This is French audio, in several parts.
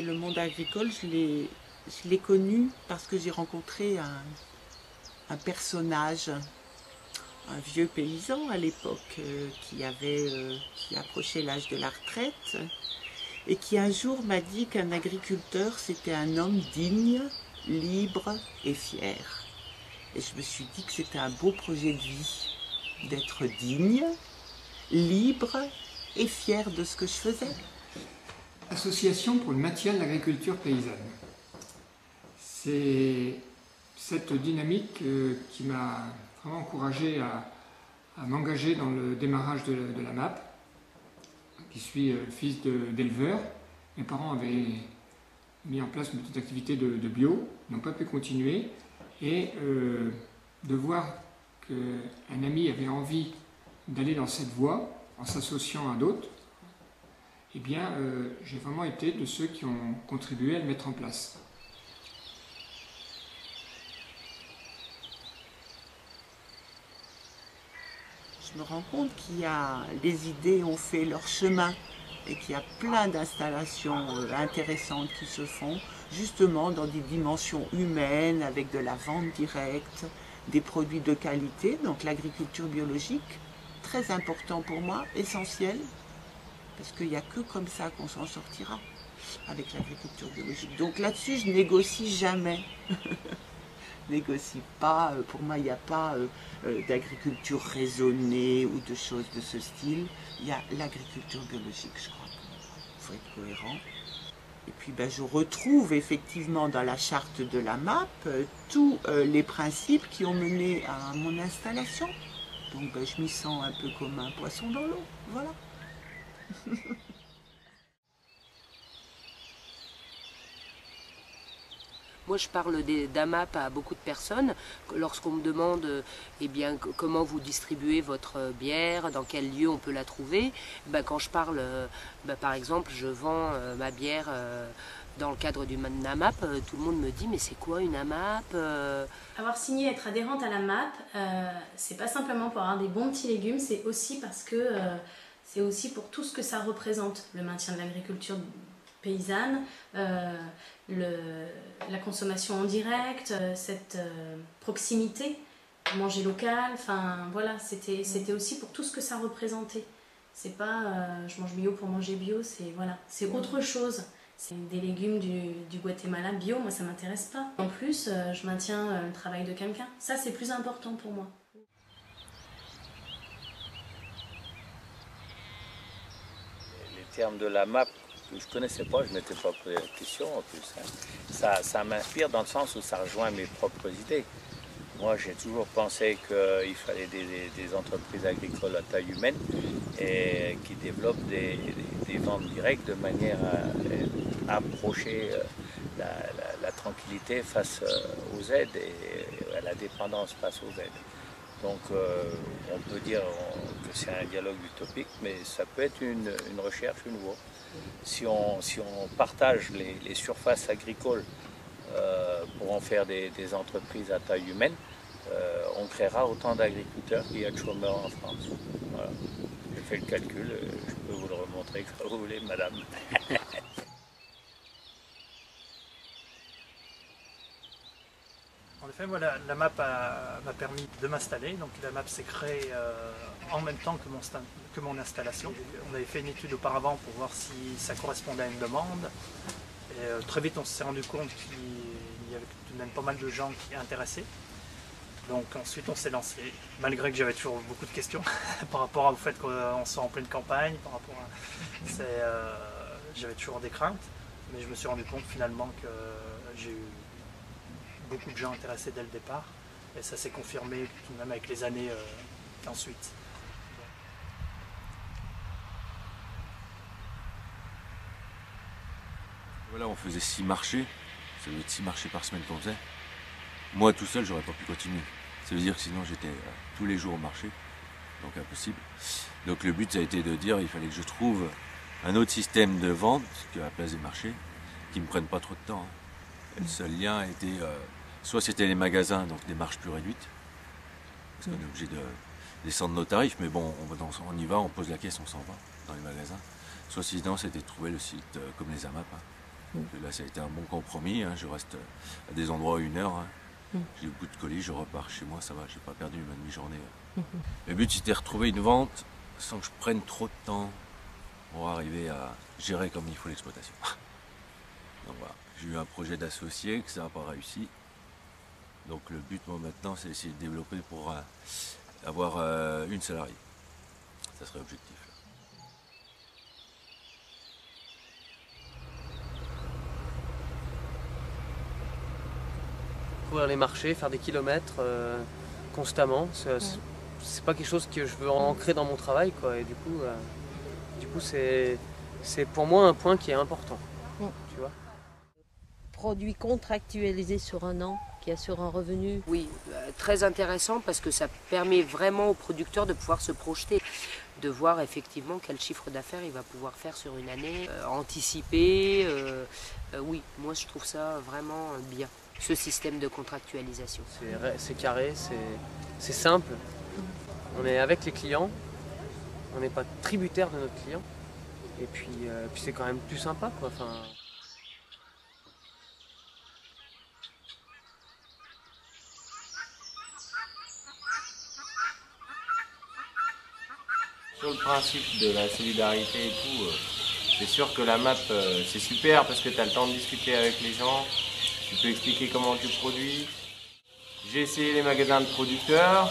Et le monde agricole, je l'ai connu parce que j'ai rencontré un personnage, un vieux paysan à l'époque, qui approchait l'âge de la retraite et qui un jour m'a dit qu'un agriculteur, c'était un homme digne, libre et fier. Et je me suis dit que c'était un beau projet de vie, d'être digne, libre et fier de ce que je faisais. Association pour le maintien de l'agriculture paysanne. C'est cette dynamique qui m'a vraiment encouragé à m'engager dans le démarrage de la MAP, qui suis fils d'éleveur. Mes parents avaient mis en place une petite activité de bio, n'ont pas pu continuer, et de voir qu'un ami avait envie d'aller dans cette voie en s'associant à d'autres, eh bien, j'ai vraiment été de ceux qui ont contribué à le mettre en place. Je me rends compte les idées ont fait leur chemin et qu'il y a plein d'installations intéressantes qui se font, justement dans des dimensions humaines, avec de la vente directe, des produits de qualité, donc l'agriculture biologique, très important pour moi, essentiel, parce qu'il n'y a que comme ça qu'on s'en sortira, avec l'agriculture biologique. Donc là-dessus, je négocie jamais. Je négocie pas, pour moi, il n'y a pas d'agriculture raisonnée ou de choses de ce style. Il y a l'agriculture biologique, je crois. Il faut être cohérent. Et puis je retrouve effectivement dans la charte de la MAP tous les principes qui ont mené à mon installation. Donc je m'y sens un peu comme un poisson dans l'eau, voilà. Moi, je parle d'AMAP à beaucoup de personnes. Lorsqu'on me demande eh bien, comment vous distribuez votre bière, dans quel lieu on peut la trouver, quand je parle, par exemple, je vends ma bière dans le cadre d'une AMAP, tout le monde me dit mais c'est quoi une AMAP? Avoir signé, être adhérente à la MAP, c'est pas simplement pour avoir des bons petits légumes, c'est aussi parce que c'est aussi pour tout ce que ça représente, le maintien de l'agriculture paysanne, la consommation en direct, cette proximité, manger local, enfin voilà, c'était aussi pour tout ce que ça représentait. C'est pas je mange bio pour manger bio, c'est autre chose. C'est des légumes du Guatemala bio, moi ça m'intéresse pas. En plus, je maintiens le travail de quelqu'un. Ça c'est plus important pour moi. Les termes de la MAP, que je ne connaissais pas, je ne m'étais pas posé la question en plus. Ça m'inspire dans le sens où ça rejoint mes propres idées. Moi, j'ai toujours pensé qu'il fallait des entreprises agricoles à taille humaine et qui développent des ventes directes de manière à approcher la tranquillité face aux aides et à la dépendance face aux aides. Donc, on peut dire que c'est un dialogue utopique, mais ça peut être une recherche, une voie. Si on partage les surfaces agricoles pour en faire des entreprises à taille humaine, on créera autant d'agriculteurs qu'il y a de chômeurs en France. Voilà. J'ai fait le calcul, je peux vous le remontrer quand vous voulez, madame. En effet, moi, la MAP m'a permis de m'installer. Donc la MAP s'est créée en même temps que mon installation. On avait fait une étude auparavant pour voir si ça correspondait à une demande. Et très vite, on s'est rendu compte qu'il y avait tout de même pas mal de gens qui étaient intéressés. Donc ensuite, on s'est lancé, malgré que j'avais toujours beaucoup de questions par rapport au fait qu'on soit en pleine campagne, par rapport à... j'avais toujours des craintes, mais je me suis rendu compte finalement que j'ai eu beaucoup de gens intéressés dès le départ, et ça s'est confirmé tout de même avec les années ensuite. Voilà, on faisait 6 marchés, ça veut être 6 marchés par semaine qu'on faisait. Moi tout seul, j'aurais pas pu continuer. Ça veut dire que sinon j'étais tous les jours au marché, donc impossible. Donc le but ça a été de dire il fallait que je trouve un autre système de vente qu'à la place des marchés, qui ne me prenne pas trop de temps. Et le seul lien était, soit c'était les magasins, donc des marges plus réduites, parce qu'on est obligé de descendre nos tarifs, mais bon, on y va, on pose la caisse, on s'en va dans les magasins. Soit sinon c'était de trouver le site comme les AMAP, Et là, ça a été un bon compromis. Hein. Je reste à des endroits 1 heure. Hein. J'ai beaucoup de colis, je repars chez moi, ça va, j'ai pas perdu ma demi-journée. Le but, c'était de retrouver une vente sans que je prenne trop de temps pour arriver à gérer comme il faut l'exploitation. Donc voilà, j'ai eu un projet d'associé que ça n'a pas réussi. Donc le but, moi, maintenant, c'est d'essayer de développer pour avoir une salariée. Ça serait l'objectif. Courir les marchés, faire des kilomètres constamment, c'est pas quelque chose que je veux ancrer dans mon travail, quoi. Et du coup c'est pour moi un point qui est important. Tu vois. Produit contractualisé sur 1 an qui assure un revenu. Oui, très intéressant parce que ça permet vraiment au producteur de pouvoir se projeter, de voir effectivement quel chiffre d'affaires il va pouvoir faire sur une année, anticiper. Oui, moi je trouve ça vraiment bien, ce système de contractualisation. C'est carré, c'est simple. On est avec les clients, on n'est pas tributaire de notre client. Et puis c'est quand même plus sympa, quoi. Enfin, sur le principe de la solidarité et tout, c'est sûr que la map c'est super parce que tu as le temps de discuter avec les gens, tu peux expliquer comment tu produis. J'ai essayé les magasins de producteurs,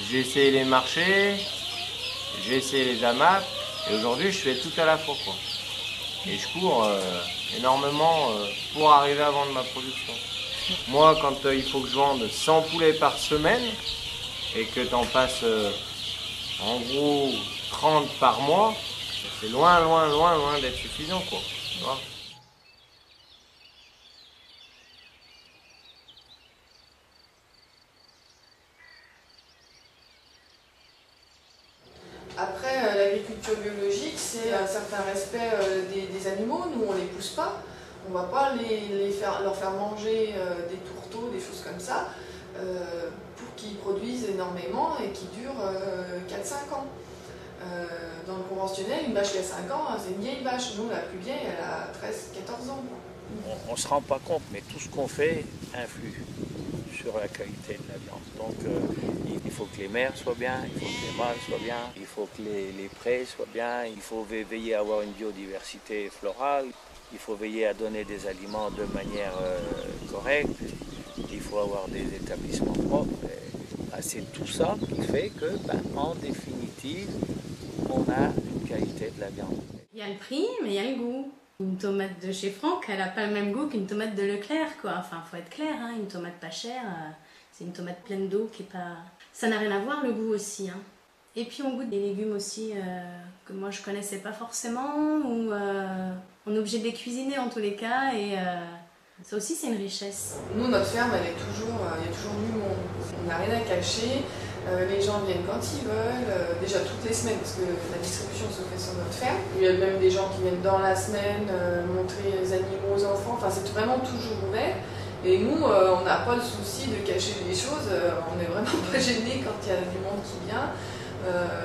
j'ai essayé les marchés, j'ai essayé les AMAP et aujourd'hui je fais tout à la fois, quoi. Et je cours énormément pour arriver à vendre ma production. Moi quand il faut que je vende 100 poulets par semaine et que tu en passes en gros 30 par mois, c'est loin d'être suffisant, quoi. Tu vois. Après, l'agriculture biologique, c'est un certain respect des animaux. Nous, on ne les pousse pas. On ne va pas leur faire manger des tourteaux, des choses comme ça, pour qu'ils produisent énormément et qui durent 4-5 ans. Dans le conventionnel, une vache qui a 5 ans, c'est une vieille vache. Nous, la plus vieille, elle a 13-14 ans. On ne se rend pas compte, mais tout ce qu'on fait influe sur la qualité de la viande. Donc il faut que les mères soient bien, il faut que les mâles soient bien, il faut que les prés soient bien, il faut veiller à avoir une biodiversité florale, il faut veiller à donner des aliments de manière correcte, il faut avoir des établissements propres. C'est tout ça qui fait que, en définitive, on a une qualité de la viande. Il y a le prix, mais il y a le goût. Une tomate de chez Franck, elle n'a pas le même goût qu'une tomate de Leclerc, quoi. Enfin, faut être clair, hein, une tomate pas chère, c'est une tomate pleine d'eau qui est pas... Ça n'a rien à voir, le goût aussi, hein. Et puis on goûte des légumes aussi que moi je connaissais pas forcément, ou on est obligé de les cuisiner en tous les cas, et ça aussi c'est une richesse. Nous, notre ferme, il y a toujours du monde. On n'a rien à cacher. Les gens viennent quand ils veulent, déjà toutes les semaines, parce que la distribution se fait sur notre ferme. Il y a même des gens qui viennent dans la semaine montrer les animaux aux enfants. Enfin, c'est vraiment toujours ouvert. Et nous, on n'a pas le souci de cacher les choses. On n'est vraiment pas gênés quand il y a du monde qui vient.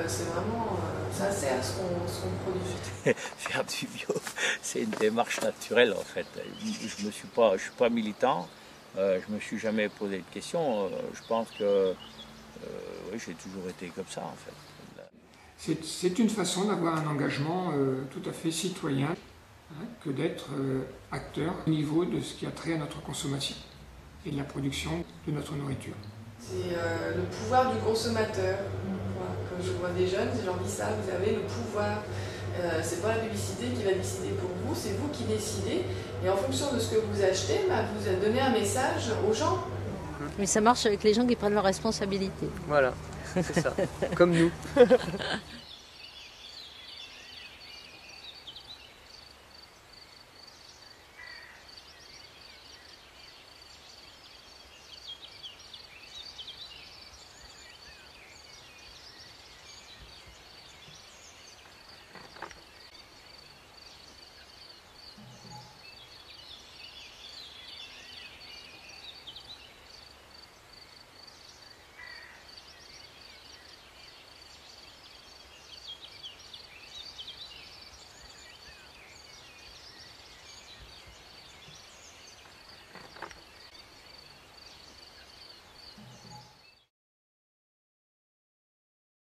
C'est vraiment, ça sert à ce qu'on produit. Faire du bio, c'est une démarche naturelle en fait. Je ne suis pas militant. Je me suis jamais posé de questions. Je pense que oui, j'ai toujours été comme ça en fait. C'est une façon d'avoir un engagement tout à fait citoyen, hein, que d'être acteur au niveau de ce qui a trait à notre consommation et de la production de notre nourriture. C'est le pouvoir du consommateur. Voilà. Quand je vois des jeunes, je leur dis ça, vous avez le pouvoir. C'est pas la publicité qui va décider pour vous, c'est vous qui décidez. Et en fonction de ce que vous achetez, vous donnez un message aux gens. Mais ça marche avec les gens qui prennent leurs responsabilités. Voilà, c'est ça, comme nous.